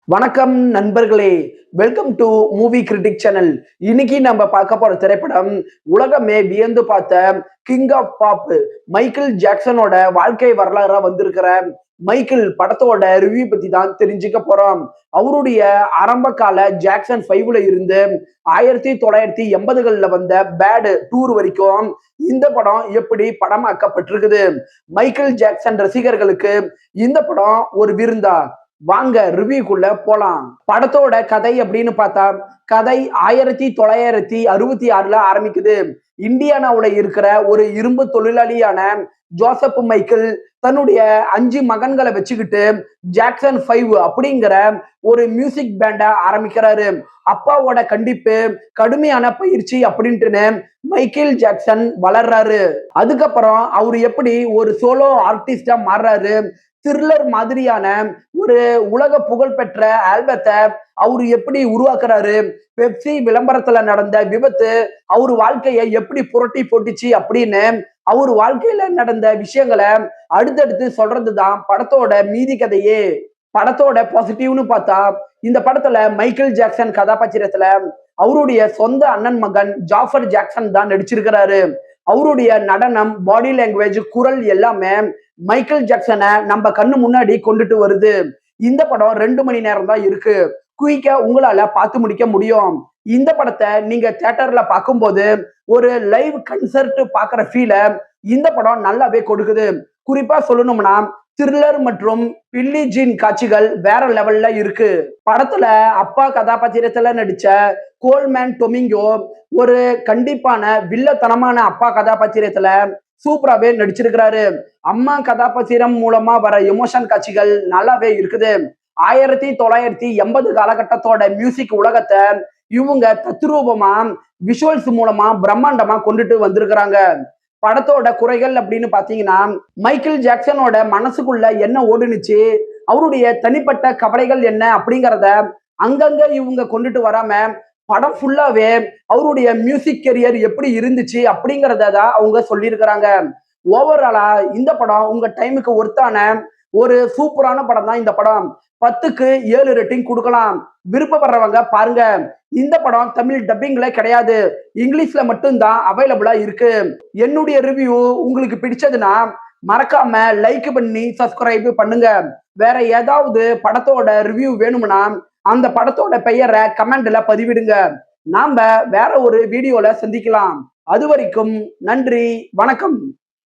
வணக்கம் நண்பர்களே, welcome to movie critic channel. இன்னைக்கு நம்ம பார்க்க போற திரைப்படம் உலகமே வியந்து பார்த்த கிங் ஆஃப் பாப் மைக்கேல் ஜாக்சனோட வாழ்க்கை வரலாறா வந்திருக்கிற மைக்கேல் படத்தோட ரிவ்யூ பத்தி தான் தெரிஞ்சுக்க போறோம். அவருடைய ஆரம்ப கால ஜாக்சன் 5ல இருந்து 1980களில் வந்த பேட் டூர் வரைக்கும் இந்த படம் எப்படி படமாக்கப்பட்டிருக்குது. மைக்கேல் ஜாக்சன் ரசிகர்களுக்கு இந்த படம் ஒரு விருந்தா? வாங்க ரிவ்யூக்குள்ள போலாம். படத்தோட கதை அப்படின்னு பார்த்தா, கதை 1966ல ஆரம்பிக்குது. இந்தியானாவுல இருக்கிற ஒரு இரும்பு தொழிலாளியான ஜோசப் மைக்கேல் தன்னுடைய 5 மகன்களை வச்சுக்கிட்டு ஜாக்சன் 5 அப்படிங்கிற ஒரு மியூசிக் பேண்ட ஆரம்பிக்கிறாரு. அப்பாவோட கண்டிப்பு, கடுமையான பயிற்சி அப்படின்ட்டுன்னு மைக்கேல் ஜாக்சன் வளர்றாரு. அதுக்கப்புறம் அவரு எப்படி ஒரு சோலோ ஆர்டிஸ்டா மாறுறாரு, த்ரில்லர் மாதிரியான ஒரு உலக புகழ்பெற்ற ஆல்பத்தை அவரு எப்படி உருவாக்குறாரு, பெப்சி விளம்பரத்துல நடந்த விபத்து அவர் வாழ்க்கையை எப்படி புரட்டி போட்டுச்சு அப்படின்னு அவர் வாழ்க்கையில நடந்த விஷயங்களை அடுத்தடுத்து சொல்றதுதான் படத்தோட மீதி கதையே. படத்தோட பாசிட்டிவ்னு பார்த்தா, இந்த படத்துல மைக்கேல் ஜாக்சன் கதாபாத்திரத்துல அவருடைய சொந்த அண்ணன் மகன் ஜாஃபர் ஜாக்சன் தான் நடிச்சிருக்கிறாரு. அவருடைய நடனம், பாடி லாங்குவேஜ், குரல் எல்லாமே மைக்கேல் ஜாக்சனை நம்ம கண்ணு முன்னாடி கொண்டுட்டு வருது. இந்த படம் 2 மணி நேரம் தான் இருக்கு. குயிக்கா உங்களால பார்த்து முடிக்க முடியும். இந்த படத்தை நீங்க தியேட்டர்ல பார்க்கும்போது ஒரு லைவ் கன்சர்ட் பாக்குற ஃபீல இந்த படம் நல்லாவே கொடுக்குது. குறிப்பா சொல்லணும்னா த்ரில்லர் மற்றும் பில்லி ஜீன் காட்சிகள் வேற லெவல்ல இருக்கு. படத்துல அப்பா கதாபாத்திரத்துல நடிச்ச கோல்மேன் டொமிங்கோ ஒரு கண்டிப்பான வில்லத்தனமான அப்பா கதாபாத்திரத்துல சூப்பராகவே நடிச்சிருக்கிறாரு. அம்மா கதாபாத்திரம் மூலமா வர எமோஷன் காட்சிகள் நல்லாவே இருக்குது. 1980 காலகட்டத்தோட மியூசிக் உலகத்தை இவங்க தத்ரூபமா விஷுவல்ஸ் மூலமா பிரம்மாண்டமா கொண்டுட்டு வந்திருக்கிறாங்க. படத்தோட குறைகள் அப்படின்னு பாத்தீங்கன்னா, மைக்கேல் ஜாக்சனோட மனசுக்குள்ள என்ன ஓடுனுச்சு, அவருடைய தனிப்பட்ட கவலைகள் என்ன அப்படிங்கிறத அங்கங்க இவங்க கொண்டுட்டு வராம படம் ஃபுல்லாவே அவருடைய மியூசிக் கெரியர் எப்படி இருந்துச்சு அப்படிங்கிறத தான் அவங்க சொல்லியிருக்கிறாங்க. ஓவராலா இந்த படம் உங்க டைமுக்கு ஒர்த்தான ஒரு சூப்பரான படம் தான். இந்த படம் 10க்கு 7 ரேட்டிங் கொடுக்கலாம். விருப்பப்படுறவங்க பாருங்க. இந்த படம் தமிழ் டப்பிங்ல கிடையாது, இங்கிலீஷ்ல மட்டும்தான் அவைலபிளா இருக்கு. என்னுடைய ரிவ்யூ உங்களுக்கு பிடிச்சதுன்னா மறக்காம லைக் பண்ணி சப்ஸ்கிரைப் பண்ணுங்க. வேற ஏதாவது படத்தோட ரிவ்யூ வேணும்னா அந்த படத்தோட பெயரை கமெண்ட்ல பதிவிடுங்க. நாம வேற ஒரு வீடியோல சந்திக்கலாம். அது வரைக்கும் நன்றி, வணக்கம்.